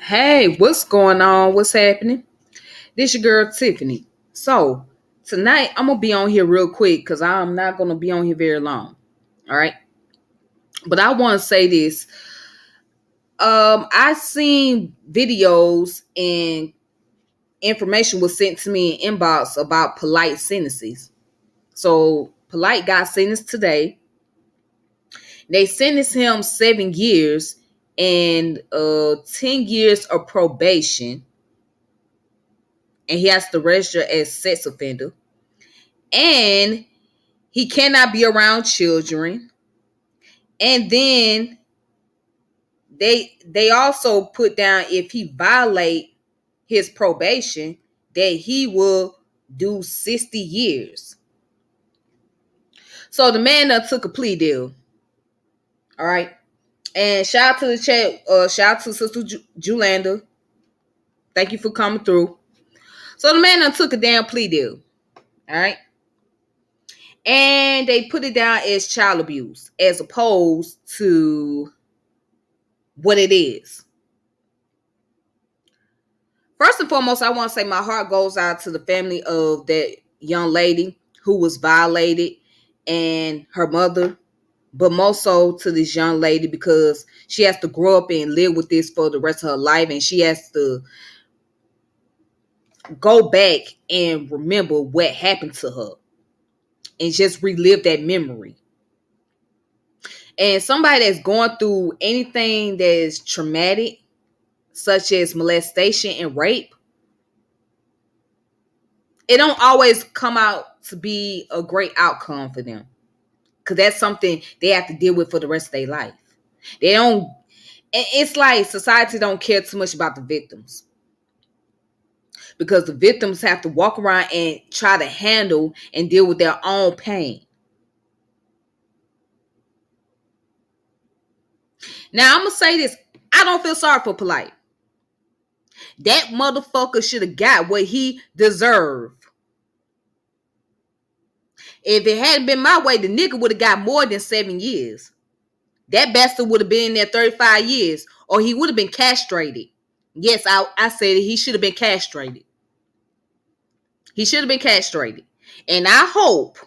Hey, what's going on? What's happening? This your girl Tiffany. So tonight I'm gonna be on here real quick because I'm not gonna be on here very long. All right. But I want to say this. I seen videos and information was sent to me in inbox about Polight sentences. So Polight got sentenced today. They sentenced him 7 years and 10 years of probation, and he has to register as sex offender. And he cannot be around children. And then they also put down if he violate his probation that he will do 60 years. So the man that took a plea deal. All right. And shout out to the chat. Shout out to Sister Julanda. Thank you for coming through. So the man that took a damn plea deal. All right. And they put it down as child abuse as opposed to what it is. First and foremost, I want to say my heart goes out to the family of that young lady who was violated and her mother, but more so to this young lady because she has to grow up and live with this for the rest of her life, and she has to go back and remember what happened to her and just relive that memory. And somebody that's going through anything that is traumatic, such as molestation and rape, it don't always come out to be a great outcome for them, because that's something they have to deal with for the rest of their life. They don't. It's like society don't care too much about the victims, because the victims have to walk around and try to handle and deal with their own pain. Now I'm gonna say this: I don't feel sorry for Polight. That motherfucker should have got what he deserved. If it hadn't been my way, the nigga would have got more than 7 years. That bastard would have been in there 35 years, or he would have been castrated. Yes, I said it. He should have been castrated. He should have been castrated. And I hope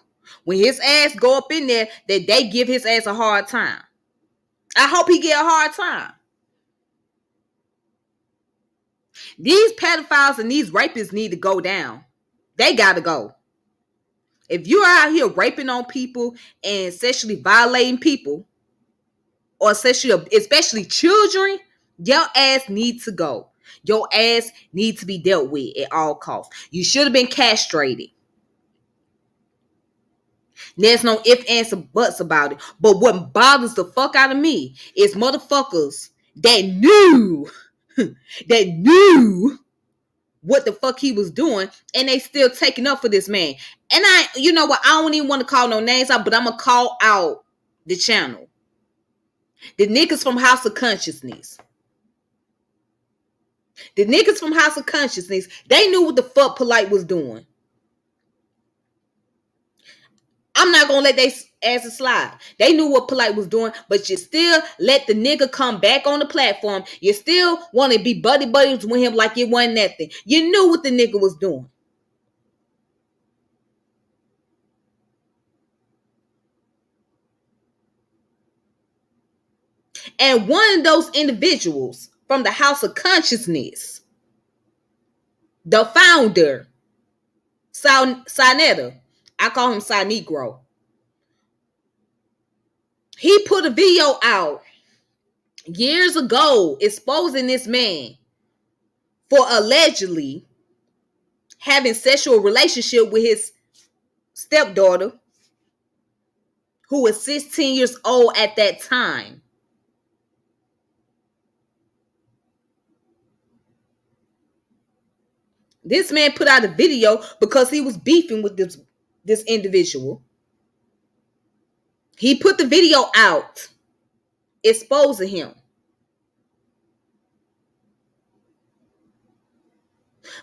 when his ass go up in there that they give his ass a hard time. I hope he get a hard time. These pedophiles and these rapists need to go down. They got to go. If you're out here raping on people and sexually violating people, or sexually, especially children, your ass needs to go. Your ass needs to be dealt with at all costs. You should have been castrated. There's no ifs, ands, or buts about it. But what bothers the fuck out of me is motherfuckers that knew, that knew what the fuck he was doing, and they still taking up for this man. And you know what? I don't even want to call no names out, but I'm going to call out the channel. The niggas from House of Consciousness. The niggas from House of Consciousness, they knew what the fuck Polight was doing. I'm not going to let they asses slide. They knew what Polight was doing, but you still let the nigga come back on the platform. You still want to be buddies with him like it wasn't nothing. You knew what the nigga was doing. And one of those individuals from the House of Consciousness, the founder, Sinetta, I call him Sa Negro. He put a video out years ago exposing this man for allegedly having sexual relationship with his stepdaughter, who was 16 years old at that time. This man put out a video because he was beefing with this individual. He put the video out exposing him.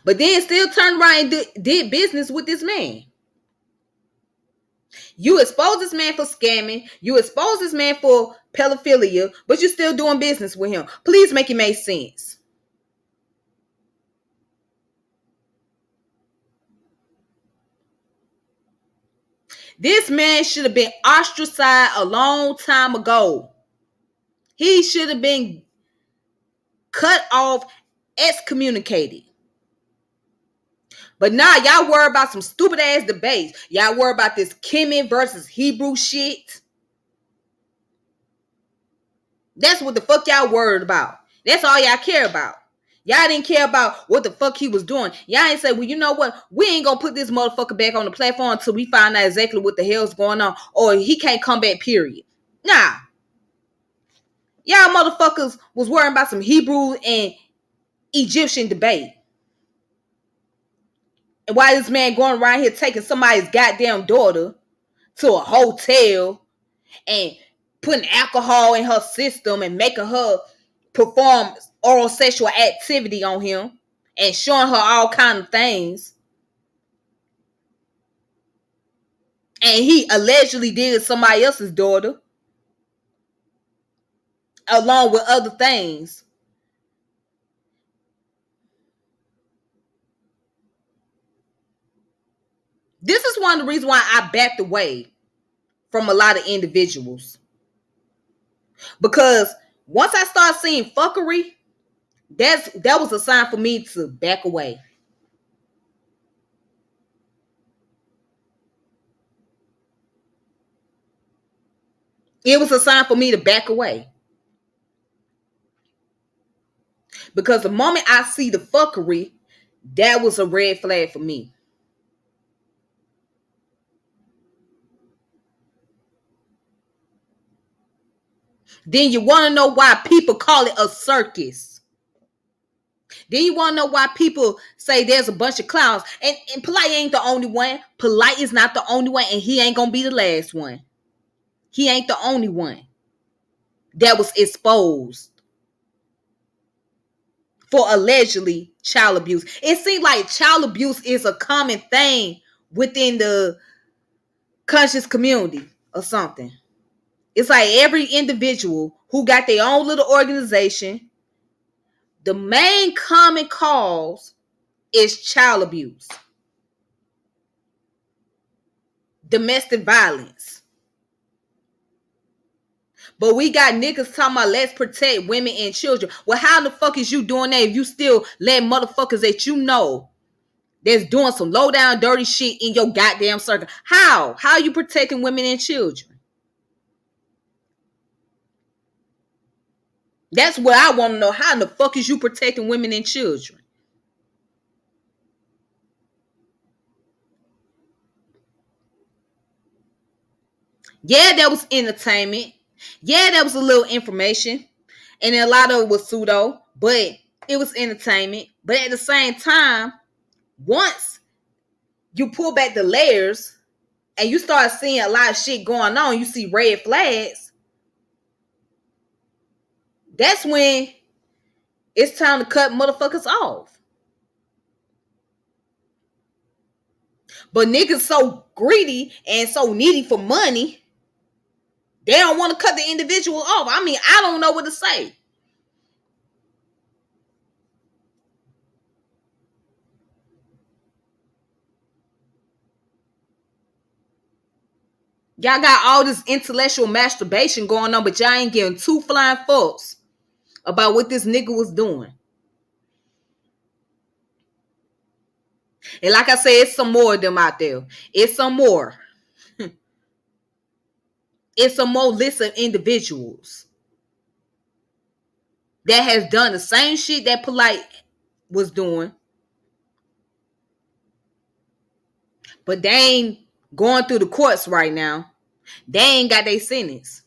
But then still turned around and did business with this man. You expose this man for scamming. You expose this man for pedophilia, but you're still doing business with him. Please make it make sense. This man should have been ostracized a long time ago. He should have been cut off, excommunicated. But now y'all worry about some stupid ass debates. Y'all worry about this Kemet versus Hebrew shit. That's what the fuck y'all worried about. That's all y'all care about. Y'all didn't care about what the fuck he was doing. Y'all ain't say, well, you know what? We ain't gonna put this motherfucker back on the platform until we find out exactly what the hell's going on. Or he can't come back, period. Nah. Y'all motherfuckers was worrying about some Hebrew and Egyptian debate. And why this man going around here taking somebody's goddamn daughter to a hotel and putting alcohol in her system and making her perform oral sexual activity on him and showing her all kind of things. And he allegedly did somebody else's daughter along with other things. This is one of the reasons why I backed away from a lot of individuals. Because once I start seeing fuckery, that was a sign for me to back away. It was a sign for me to back away. Because the moment I see the fuckery, that was a red flag for me. Then you want to know why people call it a circus. Then you want to know why people say there's a bunch of clowns. And Polight ain't the only one. Polight is not the only one, and he ain't going to be the last one. He ain't the only one that was exposed for allegedly child abuse. It seems like child abuse is a common thing within the conscious community or something. It's like every individual who got their own little organization, the main common cause is child abuse, domestic violence. But we got niggas talking about let's protect women and children. Well, how the fuck is you doing that if you still let motherfuckers that you know that's doing some low down dirty shit in your goddamn circle? How? How are you protecting women and children? That's what I want to know. How the fuck is you protecting women and children? Yeah, that was entertainment. Yeah, that was a little information. And a lot of it was pseudo, but it was entertainment. But at the same time, once you pull back the layers and you start seeing a lot of shit going on, you see red flags, that's when it's time to cut motherfuckers off. But niggas so greedy and so needy for money, they don't want to cut the individual off. I mean, I don't know what to say. Y'all got all this intellectual masturbation going on, but y'all ain't giving two flying fucks about what this nigga was doing. And like I said, it's some more of them out there. It's some more. It's some more list of individuals that has done the same shit that Polight was doing, but they ain't going through the courts right now. They ain't got their sentence.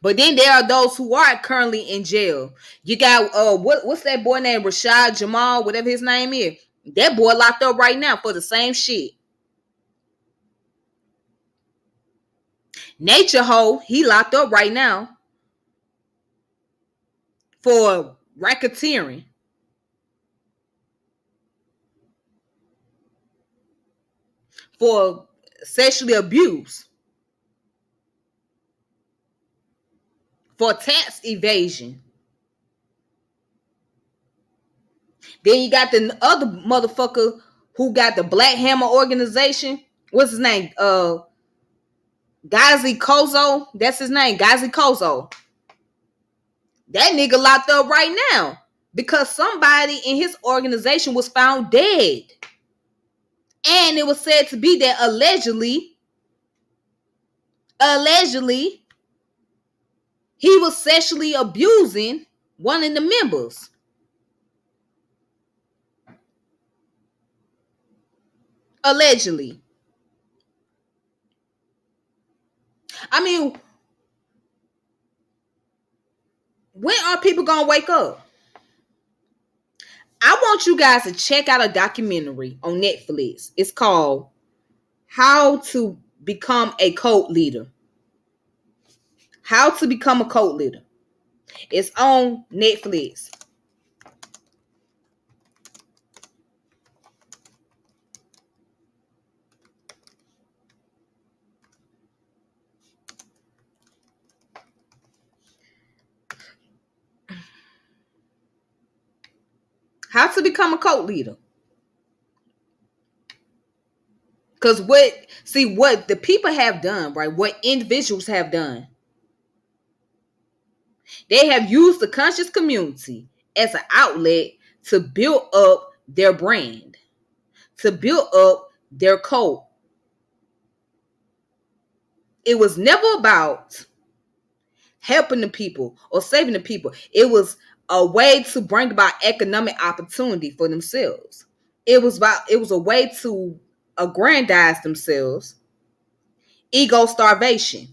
But then there are those who are currently in jail. You got what's that boy named Rashad Jamal, whatever his name is. That boy locked up right now for the same shit. Nature Ho, he locked up right now for racketeering, for sexually abuse, for tax evasion. Then you got the other motherfucker who got the Black Hammer organization. What's his name? Gazi Kozo. That's his name. Gazi Kozo. That nigga locked up right now because somebody in his organization was found dead. And it was said to be that allegedly, he was sexually abusing one of the members. Allegedly. I mean, when are people gonna wake up? I want you guys to check out a documentary on Netflix. It's called How to Become a Cult Leader. How to Become a Cult Leader. It's on Netflix. How to become a cult leader. Because what the people have done, right? What individuals have done. They have used the conscious community as an outlet to build up their brand, to build up their cult. It was never about helping the people or saving the people. It was a way to bring about economic opportunity for themselves. It was a way to aggrandize themselves. Ego starvation.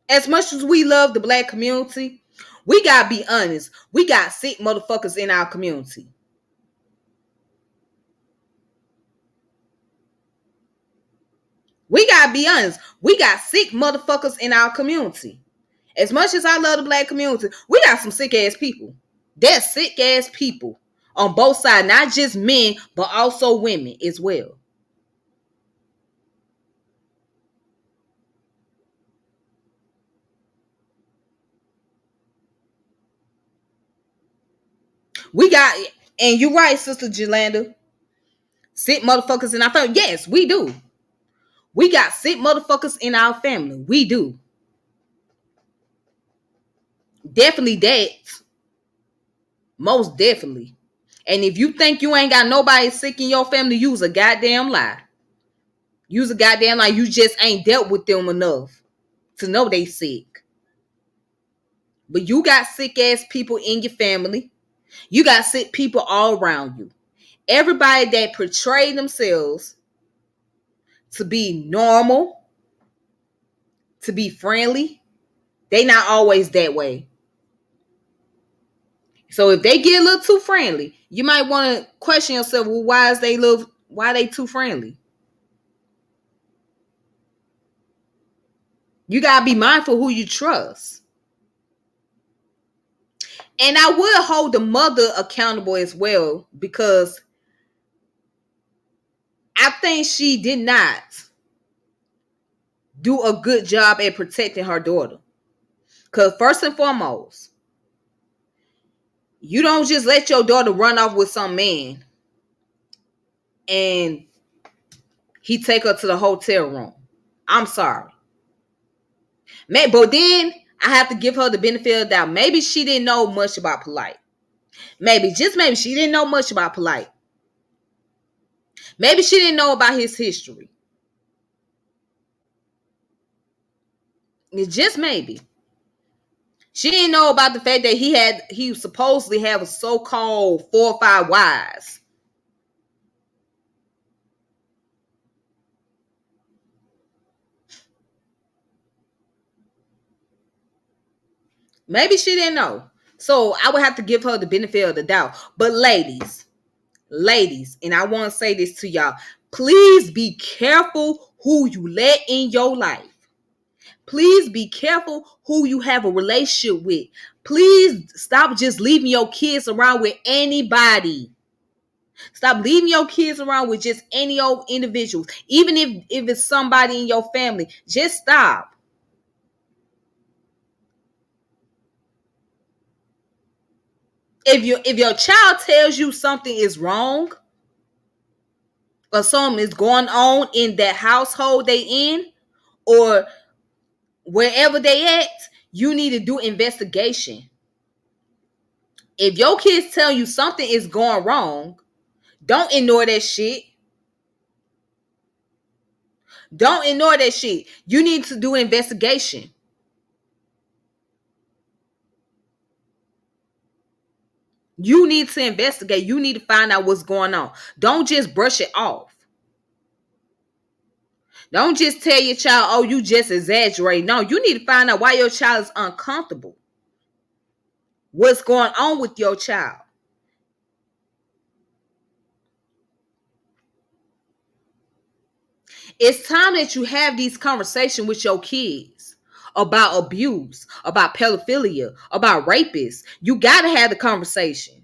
As much as we love the Black community, we gotta be honest. We got sick motherfuckers in our community. We gotta be honest. We got sick motherfuckers in our community. As much as I love the Black community, we got some sick ass people. There's sick ass people on both sides, not just men, but also women as well. We got, and you're right, Sister Jelanda. Sick motherfuckers in our family. Yes, we do. We got sick motherfuckers in our family. We do. Definitely that. Most definitely. And if you think you ain't got nobody sick in your family, use a goddamn lie. Use a goddamn lie. You just ain't dealt with them enough to know they sick. But you got sick ass people in your family. You got sick people all around you. Everybody that portray themselves to be normal, to be friendly, they not always that way. So if they get a little too friendly, you might want to question yourself, well, why they too friendly? You gotta be mindful who you trust. And I would hold the mother accountable as well, because I think she did not do a good job at protecting her daughter. Because first and foremost, you don't just let your daughter run off with some man and he take her to the hotel room. I'm sorry. But then I have to give her the benefit of the doubt. Maybe she didn't know much about Polight. Maybe, just maybe, she didn't know much about Polight. Maybe she didn't know about his history. Just maybe. She didn't know about the fact that he supposedly have a so-called 4 or 5 wives. Maybe she didn't know. So I would have to give her the benefit of the doubt. But ladies, and I want to say this to y'all. Please be careful who you let in your life. Please be careful who you have a relationship with. Please stop just leaving your kids around with anybody. Stop leaving your kids around with just any old individuals. Even if it's somebody in your family, just stop. If your child tells you something is wrong or something is going on in that household they in or wherever they at, you need to do investigation. If your kids tell you something is going wrong, don't ignore that shit. Don't ignore that shit. You need to do investigation. You need to investigate. You need to find out what's going on. Don't just brush it off. Don't just tell your child, oh, you just exaggerate. No, you need to find out why your child is uncomfortable. What's going on with your child? It's time that you have these conversations with your kids about abuse, about pedophilia, about rapists. You got to have the conversation.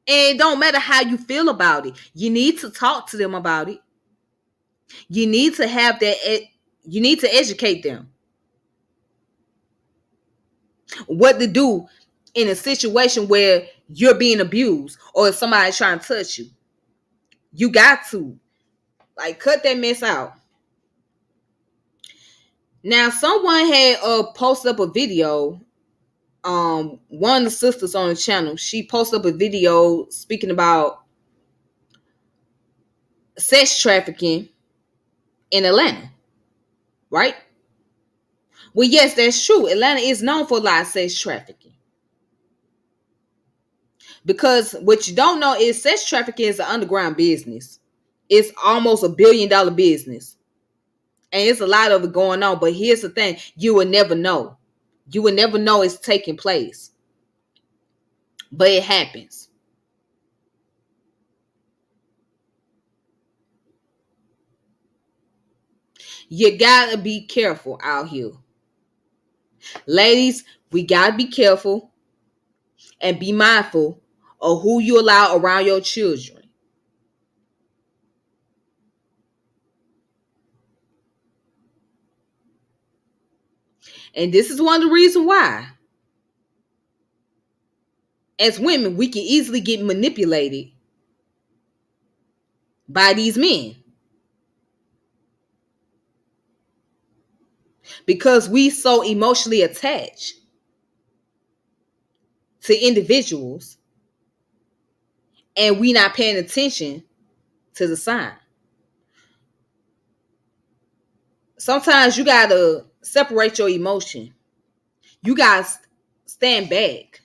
And it don't matter how you feel about it. You need to talk to them about it. You need to have that. You need to educate them what to do in a situation where you're being abused or if somebody's trying to touch you. You got to cut that mess out. Now, someone had posted up a video. One of the sisters on the channel, she posted up a video speaking about sex trafficking in Atlanta, right? Well, yes, that's true. Atlanta is known for a lot of sex trafficking. Because what you don't know is sex trafficking is an underground business. It's almost $1 billion business. And it's a lot of it going on. But here's the thing. You will never know. You will never know it's taking place. But it happens. You gotta be careful out here. Ladies, we gotta be careful and be mindful of who you allow around your children. And this is one of the reasons why, as women, we can easily get manipulated by these men. Because we so emotionally attached to individuals and we not paying attention to the sign. Sometimes you gotta separate your emotion. You gotta stand back.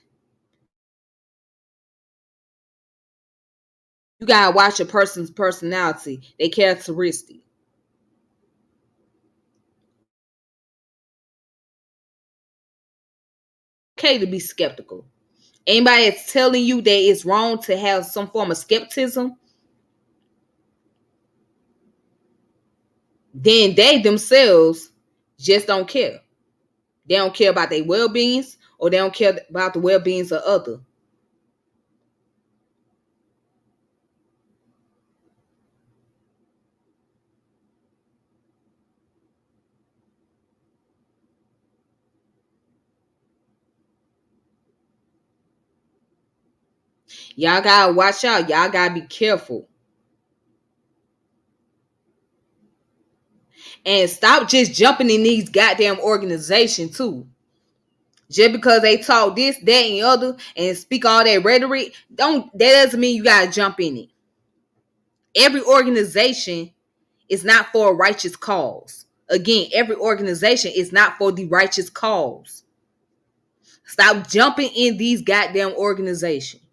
You gotta watch a person's personality, their characteristic. Okay to be skeptical. Anybody that's telling you that it's wrong to have some form of skepticism, then they themselves just don't care. They don't care about their well-beings or they don't care about the well-beings of others. Y'all gotta watch out. Y'all gotta be careful. And stop just jumping in these goddamn organizations too. Just because they talk this, that, and other and speak all that rhetoric, that doesn't mean you gotta jump in it. Every organization is not for a righteous cause. Again, every organization is not for the righteous cause. Stop jumping in these goddamn organizations.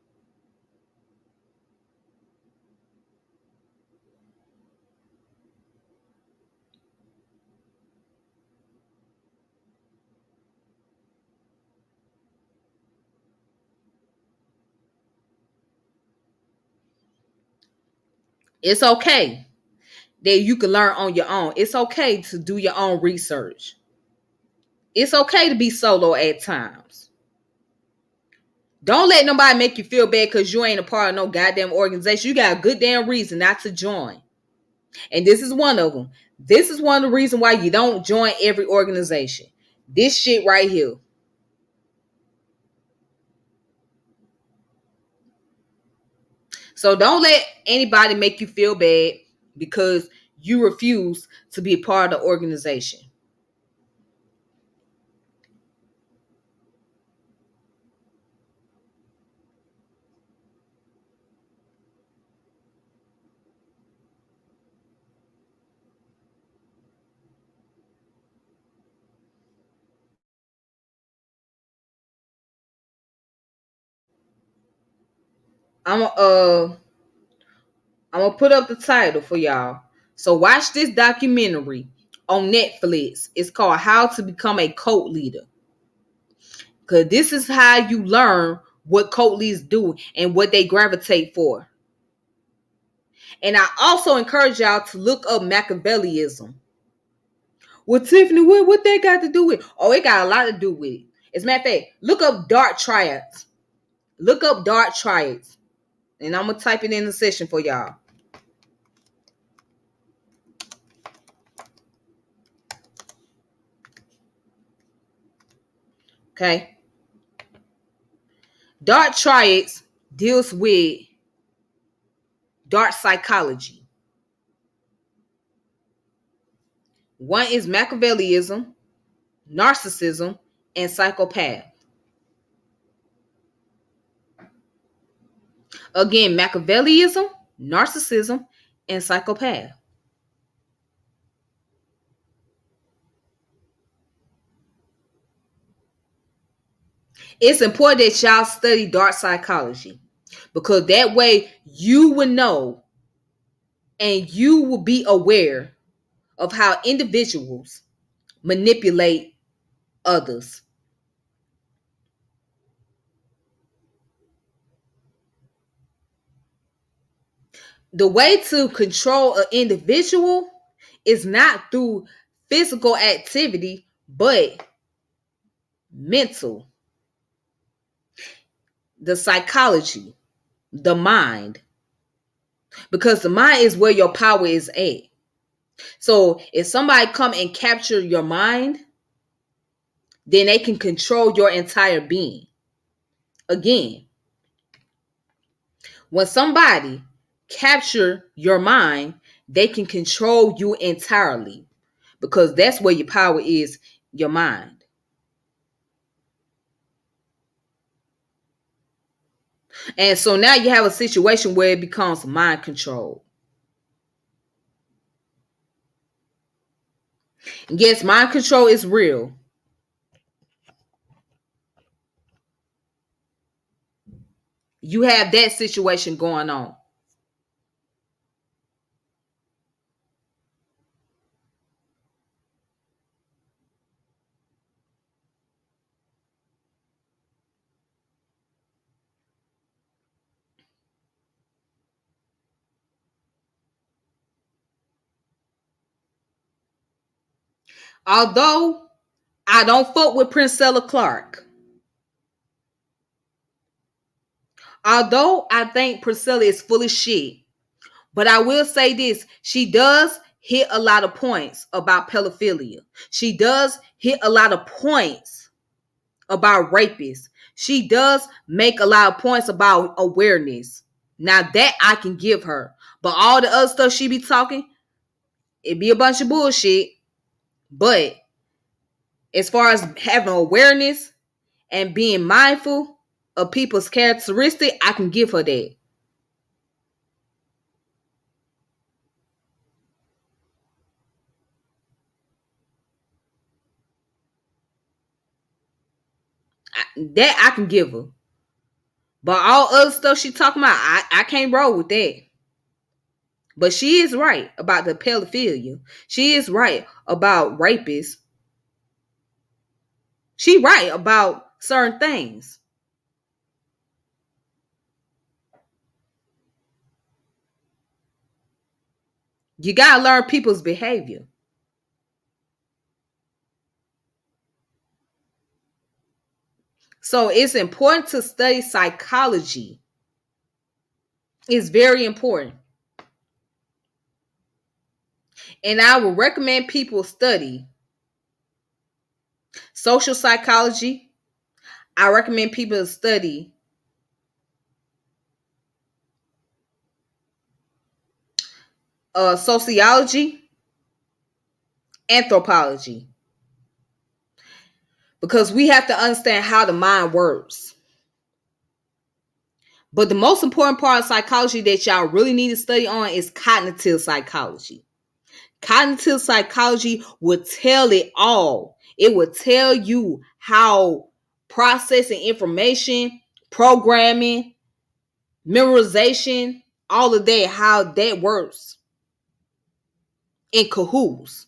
It's okay that you can learn on your own. It's okay to do your own research. It's okay to be solo at times. Don't let nobody make you feel bad because you ain't a part of no goddamn organization. You got a good damn reason not to join. And this is one of them. This is one of the reasons why you don't join every organization. This shit right here. So don't let anybody make you feel bad because you refuse to be a part of the organization. I'm I'm gonna put up the title for y'all. So watch this documentary on Netflix. It's called How to Become a Cult Leader. Cause this is how you learn what cult leaders do and what they gravitate for. And I also encourage y'all to look up Machiavellianism. Well, Tiffany, what that got to do with? Oh, it got a lot to do with it. As a matter of fact, look up dark triads. Look up dark triads. And I'm gonna type it in the session for y'all. Okay. Dark triads deals with dark psychology. One is Machiavellianism, narcissism, and psychopath. Again, Machiavellianism, narcissism, and psychopath. It's important that y'all study dark psychology because that way you will know and you will be aware of how individuals manipulate others. The way to control an individual is not through physical activity, but mental, the psychology, the mind. Because the mind is where your power is at. So if somebody come and capture your mind, then they can control your entire being. Again, when somebody capture your mind, they can control you entirely because that's where your power is, your mind. And so now you have a situation where it becomes mind control. Yes, mind control is real. You have that situation going on. Although I don't fuck with Priscilla Clark. Although I think Priscilla is full of shit. But I will say this, she does hit a lot of points about pedophilia. She does hit a lot of points about rapists. She does make a lot of points about awareness. Now that I can give her. But all the other stuff she be talking, it be a bunch of bullshit. But as far as having awareness and being mindful of people's characteristic, I can give her that. That I can give her. But all other stuff she talking about, I can't roll with that. But she is right about the pedophilia. She is right about rapists. She right about certain things. You gotta learn people's behavior. So it's important to study psychology. It's very important. And I would recommend people study social psychology. I recommend people study sociology, anthropology, because we have to understand how the mind works. But the most important part of psychology that y'all really need to study on is cognitive psychology. Cognitive psychology will tell it all. It will tell you how processing information, programming, memorization, all of that, how that works in cahoots.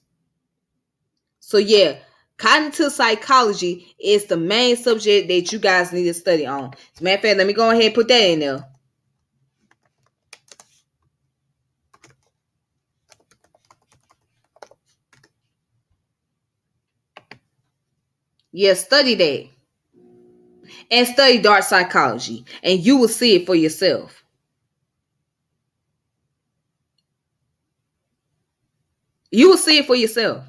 So yeah, cognitive psychology is the main subject that you guys need to study on. As a matter of fact, let me go ahead and put that in there. Yeah, study that. And study dark psychology. And you will see it for yourself. You will see it for yourself.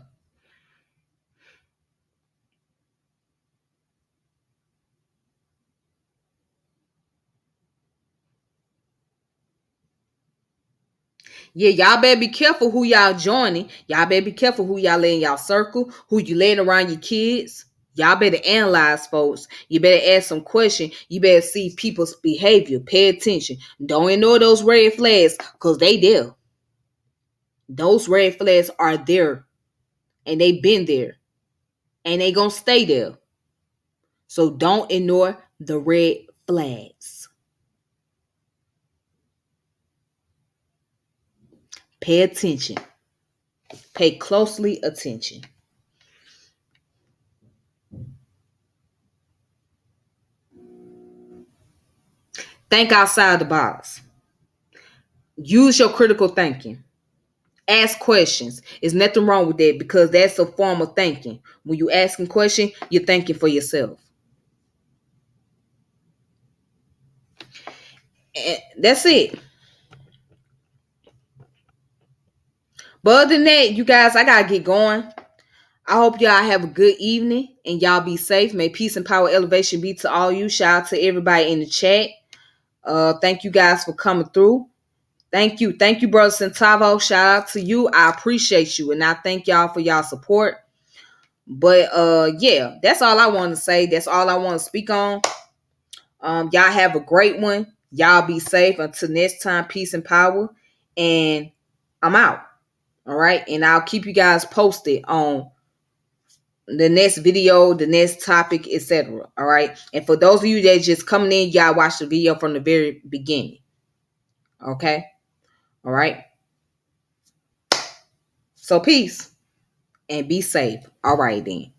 Yeah, y'all better be careful who y'all joining. Y'all better be careful who y'all letting y'all circle, who you letting around your kids. Y'all better analyze, folks. You better ask some questions. You better see people's behavior. Pay attention. Don't ignore those red flags, because they there. Those red flags are there. And they been there. And they gonna stay there. So don't ignore the red flags. Pay attention. Pay closely attention. Think outside the box. Use your critical thinking. Ask questions. There's nothing wrong with that, because that's a form of thinking. When you asking questions, you're thinking for yourself. And that's it. But other than that, you guys, I gotta get going. I hope y'all have a good evening and y'all be safe. May peace and power elevation be to all you. Shout out to everybody in the chat. Thank you guys for coming through. Thank you. Thank you, Brother Centavo. Shout out to you. I appreciate you. And I thank y'all for y'all support. But yeah, that's all I want to say. That's all I want to speak on. Y'all have a great one. Y'all be safe. Until next time, peace and power. And I'm out. All right. And I'll keep you guys posted on the next video, the next topic, etc. All right. And for those of you that just coming in, y'all watch the video from the very beginning. Okay. All right. So peace and be safe. All right then.